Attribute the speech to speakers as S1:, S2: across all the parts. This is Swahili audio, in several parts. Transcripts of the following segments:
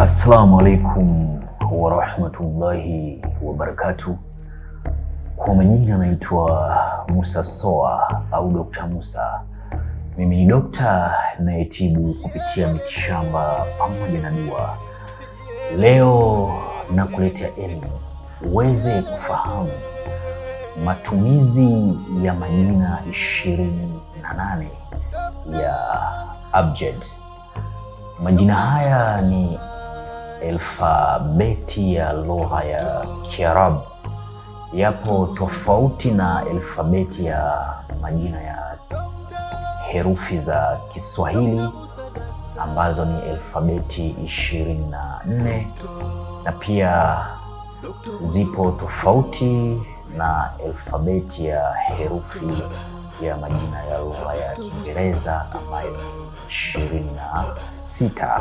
S1: Assalamu alaikum warahmatullahi wabarakatuh. Kwa majina naitwa Musa Soa au Dr. Musa. Mimi ni dokta nayetibu kupitia mitishamba pamoja na dua. Leo nakuletea elimu uweze kufahamu matumizi ya majina 28 ya abjad. Majina haya ni alfabeti ya lugha ya Kiarabu. Yapo tofauti na alfabeti ya majina ya herufi za Kiswahili ambazo ni alfabeti 24, na pia zipo tofauti na alfabeti ya herufi ya majina ya lugha ya Kiingereza ambayo ni 26.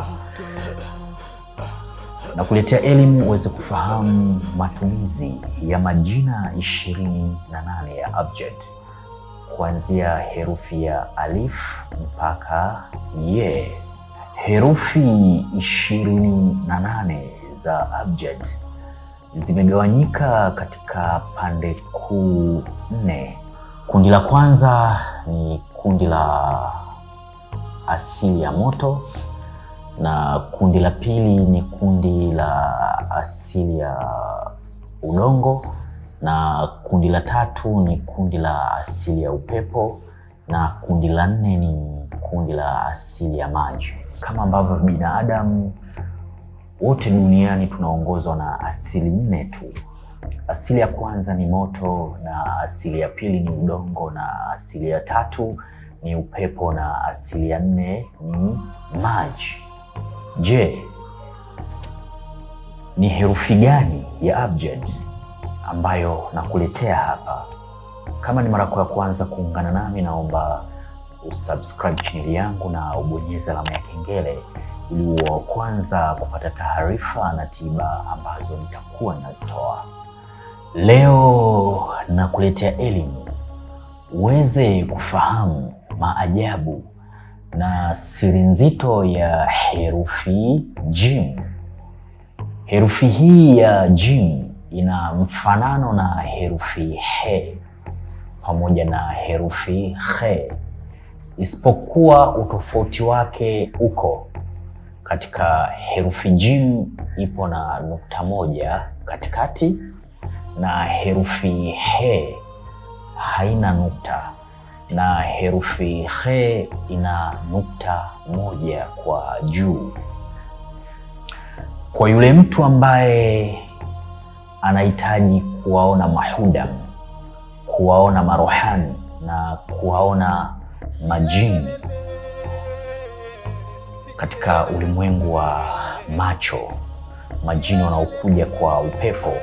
S1: Na kuletea elimu uweze kufahamu matumizi ya majina 28 ya abjad, kuanzia herufi ya alif mpaka ye. Herufi 28 za abjad zimegawanyika katika pande kuu 4. Kundi la kwanza ni kundi la asili ya moto, na kundi la pili ni kundi la asili ya udongo, na kundi la tatu ni kundi la asili ya upepo, na kundi la 4 ni kundi la asili ya maji. Kama ambavyo binadamu wote duniani tunaongozwa na asili 4 tu. Asili ya kwanza ni moto, na asili ya pili ni udongo, na asili ya tatu ni upepo, na asili ya 4 ni maji. Je, ni herufi gani ya abjad ambayo nakuletea hapa? Kama ni mara yako ya kwanza kuungana nami, naomba usubscribe channel yangu na ubonyeze alama ya kengele ili uwe wa kwanza kupata taarifa na tiba ambazo nitakuwa nazitoa. Leo nakuletea elimu uweze kufahamu maajabu na siri nzito ya herufi jim. Herufi hii ya jim ina mfanano na herufi he pamoja na herufi khe, isipokuwa utofauti wake uko katika herufi jim ipo na nukta moja katikati, na herufi he haina nukta, na herufi khe ina nukta moja kwa juu. Kwa yule mtu ambaye anahitaji kuwaona mahudam, kuwaona marohani na kuwaona majini katika ulimwengu wa macho, majini wanaokuja kwa upepo,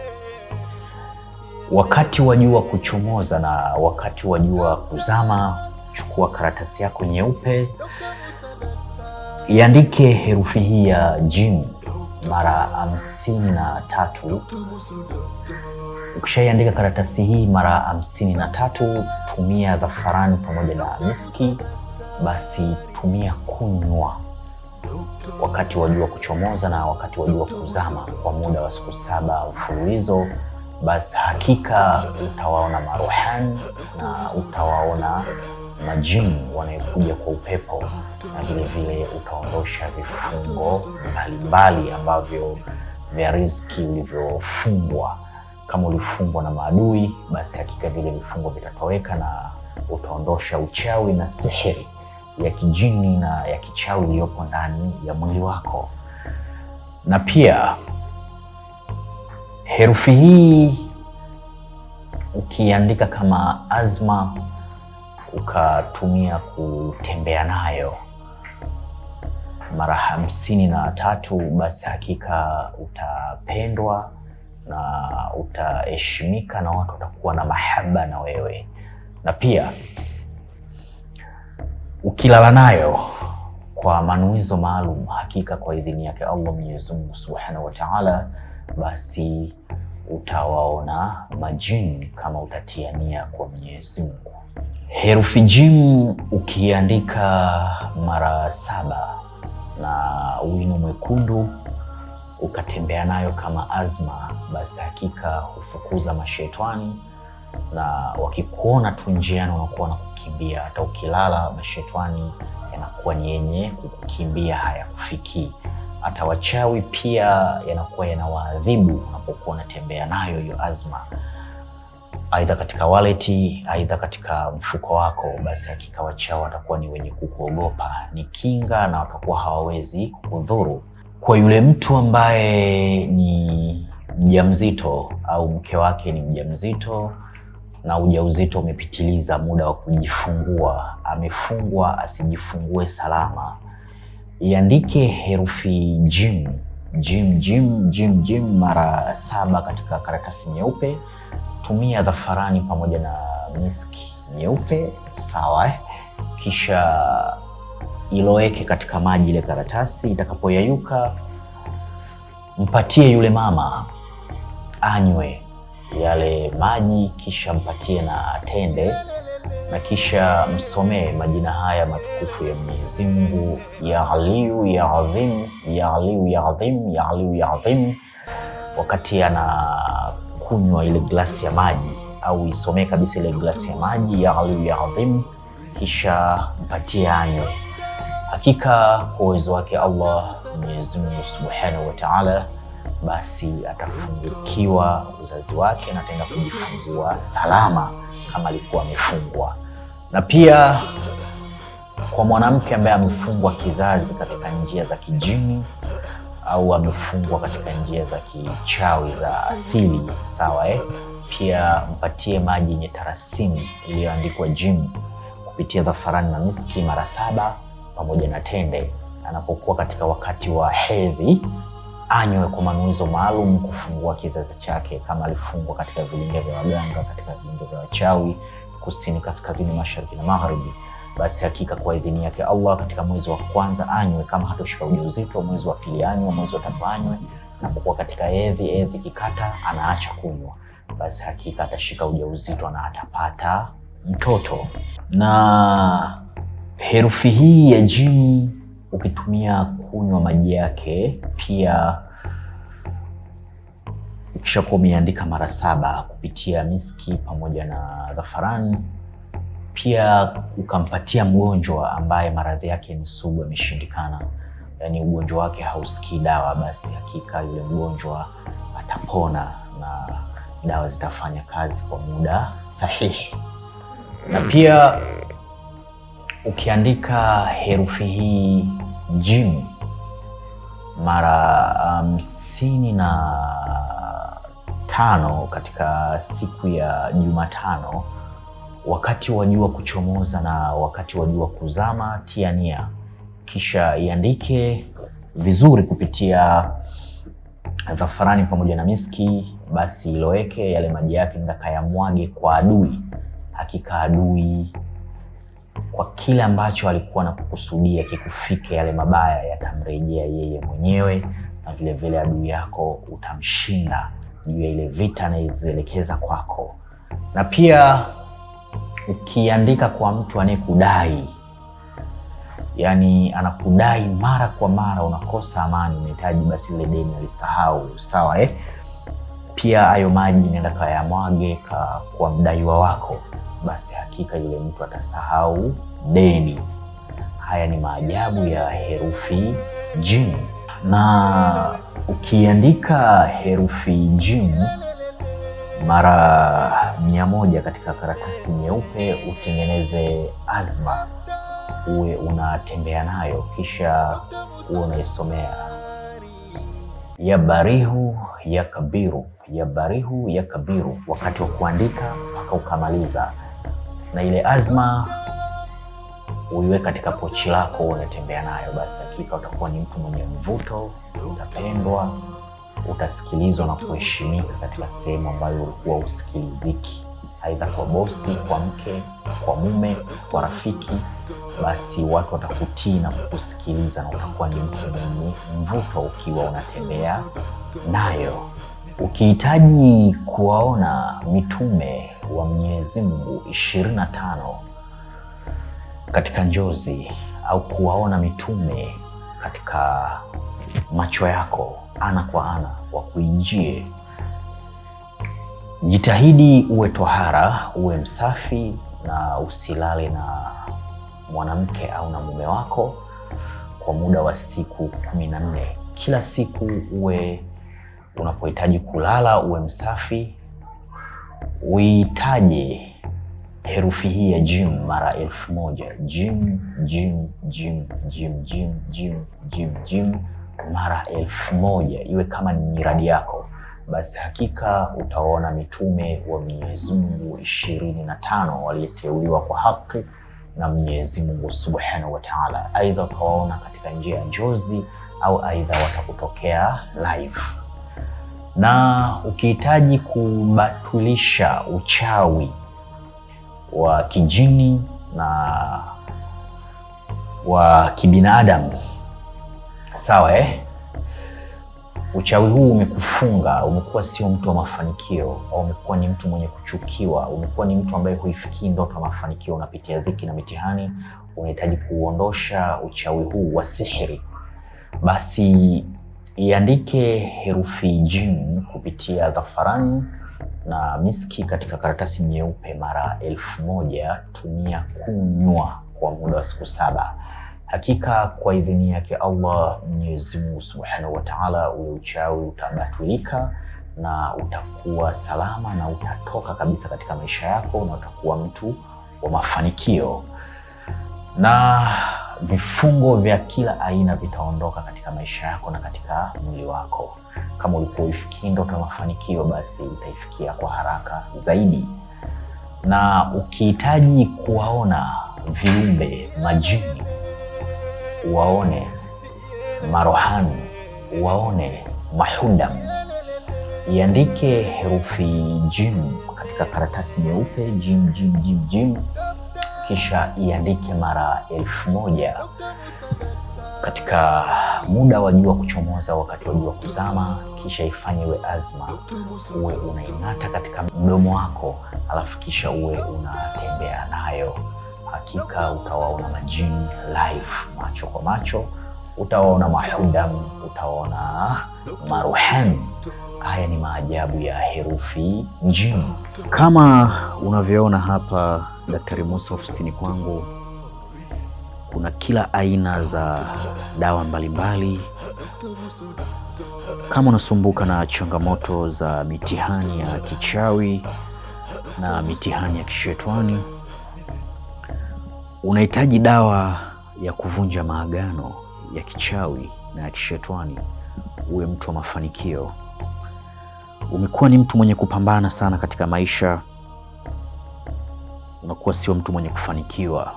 S1: wakati wa jua kuchomoza na wakati wa jua kuzama, chukua karatasi yako nyeupe, iandike herufi hii ya jim mara 53. Ukishaiandika karatasi hii mara 53, tumia dhafarani pamoja na miski. Basi tumia kunywa wakati wa jua kuchomoza na wakati wa jua kuzama kwa muda wa siku 7 mfululizo. Basi hakika utawaona maruhani na utawaona majini wanayokuja kwa upepo, na vile vile utaondosha vifungo mbalimbali ambavyo vya riziki ulivyofungwa. Kama ulifungwa na maadui, basi hakika vile vifungo vitatoweka na utaondosha uchawi na sihiri ya kijini na ya kichawi iliyopo ndani ya mwili wako. Na pia herufi hii ukiandika kama azma, ukatumia kutembea nayo mara 53, basi hakika utapendwa na utaheshimika na watu watakuwa na mahaba na wewe. Na pia ukilala nayo kwa manuizo maalum, hakika kwa idhini yake Allah Mwenyezi Mungu Subhanahu wa Ta'ala, basi utawaona majini kama utatiania kwa Mwenyezi Mungu. Herufi jim ukiandika mara 7 na wino mwekundu, ukatembea nayo kama azma, basi hakika hufukuza mashetani, na wakikuona tu njiani unakuwa na kukimbia. Hata ukilala mashetani yanakuwa ni yenye kukukimbia, hayakufikii. Hata wachawi pia yanakuwa yanawaadhibu unapokuwa unatembea nayo hiyo azma, aidha katika waleti, aidha katika mfuko wako. Basi hakika wachawi watakuwa ni wenye kukuogopa, ni kinga, na watakuwa hawawezi kukudhuru. Kwa yule mtu ambaye ni mjamzito au mke wake ni mjamzito na ujauzito umepitiliza muda wa kujifungua, amefungwa asijifungue salama, iandike herufi jim jim jim jim jim mara 7 katika karatasi nyeupe. Tumia dhafarani pamoja na miski nyeupe, sawa Kisha iloweke katika maji ile karatasi. Itakapoyayuka, mpatie yule mama anywe yale maji, kisha mpatie na tende, na kisha msomee majina haya matukufu ya Mwenyezi Mungu: ya Aliyu ya Adhim, ya Aliyu ya Adhim, ya Aliyu ya Adhim, wakati anakunywa ile glasi ya maji, au isomee kabisa ile glasi ya maji, ya Aliyu ya Adhim, kisha mpatie anywe. Hakika kwa uwezo wake Allah Mwenyezi Mungu Subhanahu wa Ta'ala, basi atafungukiwa uzazi wake na ataenda kujifungua salama kama alikuwa amefungwa. Na pia kwa mwanamke ambaye amefungwa kizazi katika njia za kijini au amefungwa katika njia za kichawi za asili, sawa Pia mpatie maji yenye tarasimu iliyoandikwa jim kupitia dhafarani na miski mara 7 pamoja na tende. Anapokuwa katika wakati wa hedhi, anywe kwa manuizo maalum kufungua kizazi chake, kama alifungwa katika vilinge vya waganga, katika vilinge vya wachawi, kusini, kaskazini, mashariki na magharibi. Basi hakika kwa idhini yake Allah, katika mwezi wa kwanza anywe kama hatoshika ujauzito, mwezi wa pili anywe, mwezi wa 3 anywe. Anapokuwa katika hedhi kikata, anaacha kunywa. Basi hakika atashika ujauzito na atapata mtoto. Na herufi hii ya jim ukitumia kunywa maji yake, pia ukishakuwa umeandika mara 7 kupitia miski pamoja na dhafarani, pia ukampatia mgonjwa ambaye maradhi yake ni sugu, ameshindikana, yani ugonjwa wake hausikii dawa, basi hakika yule mgonjwa atapona na dawa zitafanya kazi kwa muda sahihi. Na pia ukiandika herufi hii jim mara 55 katika siku ya Jumatano, wakati wa jua kuchomoza na wakati wa jua kuzama, tia nia, kisha iandike vizuri kupitia dhafarani pamoja na miski. Basi iloweke yale maji yake, ndakayamwage kwa adui. Hakika adui, kwa kile ambacho alikuwa anakukusudia kikufike, yale mabaya yatamrejea yeye mwenyewe, na vile vile adui yako utamshinda juu ya ile vita anayezielekeza kwako. Na pia ukiandika kwa mtu anayekudai, yani anakudai mara kwa mara, unakosa amani, unahitaji basi ile deni alisahau, sawa Pia hayo maji nenda kayamwage kwa mdaiwa wako, basi hakika yule mtu atasahau deni. Haya ni maajabu ya herufi jim. Na ukiandika herufi jim mara 100 katika karatasi nyeupe, utengeneze azma, uwe unatembea nayo, kisha uwe unaisomea: ya barihu ya kabiru, ya barihu ya kabiru, wakati wa kuandika mpaka ukamaliza. Na ile azma uiwe katika pochi lako, unatembea nayo. Basi hakika utakuwa ni mtu mwenye mvuto, utapendwa, utasikilizwa na kuheshimika katika sehemu ambayo ulikuwa usikiliziki, aidha kwa bosi, kwa mke, kwa mume, kwa rafiki. Basi watu watakutii na kukusikiliza, na utakuwa ni mtu mwenye mvuto ukiwa unatembea nayo. Ukihitaji kuwaona mitume wa Mwenyezi Mungu 25 katika njozi, au kuwaona mitume katika macho yako ana kwa ana, wakuijie. Jitahidi uwe tohara, uwe msafi, na usilale na mwanamke au na mume wako kwa muda wa siku 14. Kila siku uwe unapohitaji kulala uwe msafi. Uitaje herufi hii ya jim mara 1000. Jim, jim, jim, jim, jim, jim, jim, jim mara 1000, iwe kama ni miradi yako. Basi hakika utaona mitume wa Mwenyezi Mungu 25 walioteuliwa kwa haki na Mwenyezi Mungu Subhanahu wa Ta'ala. Aidha utawaona katika njia ya njozi au aidha watakutokea live. Na ukihitaji kubatilisha uchawi wa kijini na wa kibinadamu, sawa uchawi huu umekufunga, umekuwa sio mtu wa mafanikio, au umekuwa ni mtu mwenye kuchukiwa, umekuwa ni mtu ambaye huifikii ndoto ya mafanikio, unapitia dhiki na mitihani, unahitaji kuondosha uchawi huu wa sihiri, basi iandike herufi jim kupitia dhafaran na miski katika karatasi nyeupe mara 1000. Tumia kunywa kwa muda wa siku 7. Hakika kwa idhini yake Allah Mwenyezi Mungu Subhanahu wa Ta'ala, ule uchawi utabatulika na utakuwa salama na utatoka kabisa katika maisha yako na utakuwa mtu wa mafanikio, na vifungo vya kila aina vitaondoka katika maisha yako na katika mwili wako. Kama ulikuwa uifikii ndoto ya mafanikio, basi utaifikia kwa haraka zaidi. Na ukihitaji kuwaona viumbe majini, uwaone marohani, uwaone mahudam, iandike herufi jim katika karatasi nyeupe, jim jim jim jim, kisha iandike mara 1000 katika muda wa jua kuchomoza, wakati wa jua kuzama, kisha ifanye iwe azma, uwe unaing'ata katika mdomo wako, alafu kisha uwe unatembea nayo. Hakika utawaona majini live, macho kwa macho, utawaona mahudam, utawaona maruhan. Haya ni maajabu ya herufi jim. Kama unavyoona hapa Daktari Musa ofisini kwangu, kuna kila aina za dawa mbalimbali. Kama unasumbuka na changamoto za mitihani ya kichawi na mitihani ya kishetwani, unahitaji dawa ya kuvunja maagano ya kichawi na ya kishetwani, uwe mtu wa mafanikio, umekuwa ni mtu mwenye kupambana sana katika maisha, unakuwa sio mtu mwenye kufanikiwa,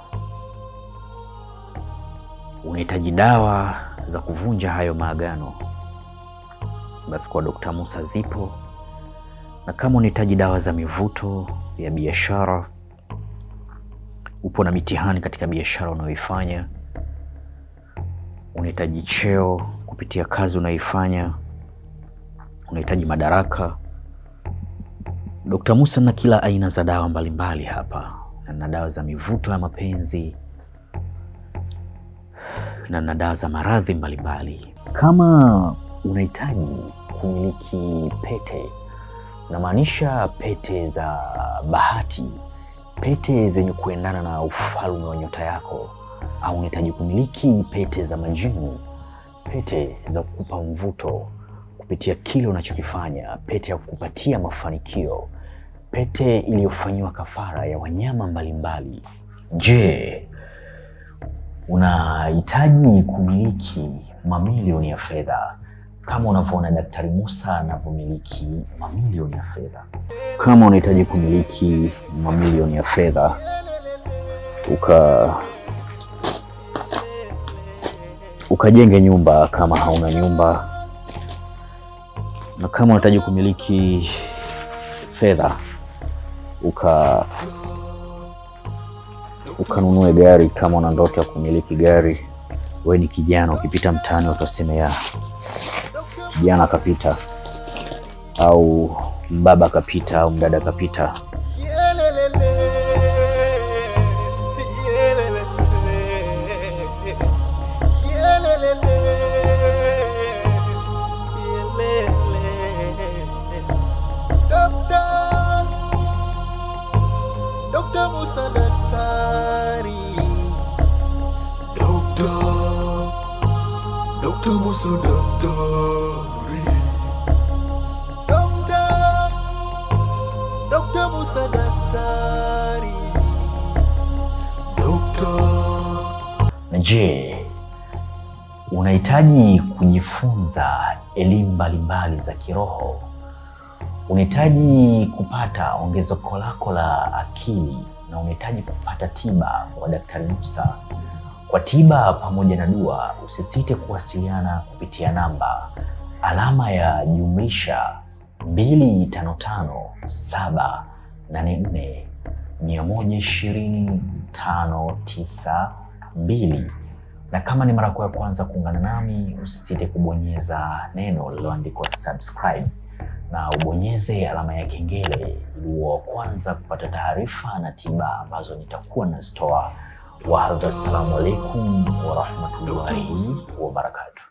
S1: unahitaji dawa za kuvunja hayo maagano, basi kwa Dr. Musa zipo. Na kama unahitaji dawa za mivuto ya biashara, upo na mitihani katika biashara unayoifanya, unahitaji cheo kupitia kazi unayoifanya, unahitaji madaraka, Dr. Musa na kila aina za dawa mbalimbali hapa, na dawa za mivuto ya mapenzi na dawa za maradhi mbalimbali. Kama unahitaji kumiliki pete, namaanisha pete za bahati, pete zenye kuendana na ufalme wa nyota yako, au unahitaji kumiliki pete za majini, pete za kukupa mvuto kupitia kile unachokifanya, pete ya kukupatia mafanikio, pete iliyofanyiwa kafara ya wanyama mbalimbali. Je, unahitaji kumiliki mamilioni ya fedha kama unavyoona Daktari Musa anavyomiliki mamilioni ya fedha? Kama unahitaji kumiliki mamilioni ya fedha, ukajenge nyumba kama hauna nyumba, na kama unahitaji kumiliki fedha ukanunue gari kama una ndoto ya kumiliki gari. Wewe ni kijana, ukipita mtaani utasema ya kijana akapita, au baba akapita, au mdada akapita.
S2: Yeah. Musa daktari, Dr. Musa daktari,
S1: Na je, unahitaji kujifunza elimu mbalimbali za kiroho? Unahitaji kupata ongezeko lako la akili na unahitaji kupata tiba kwa Daktari Musa? Kwa tiba pamoja na dua, usisite kuwasiliana kupitia namba +255 784 120 592. Na kama ni mara ya kwanza kuungana nami, usisite kubonyeza neno lililoandikwa subscribe na ubonyeze alama ya kengele ili wa kwanza kupata taarifa na tiba ambazo nitakuwa nazitoa. Wa assalamu alaikum wa rahmatullahi wa barakatuh.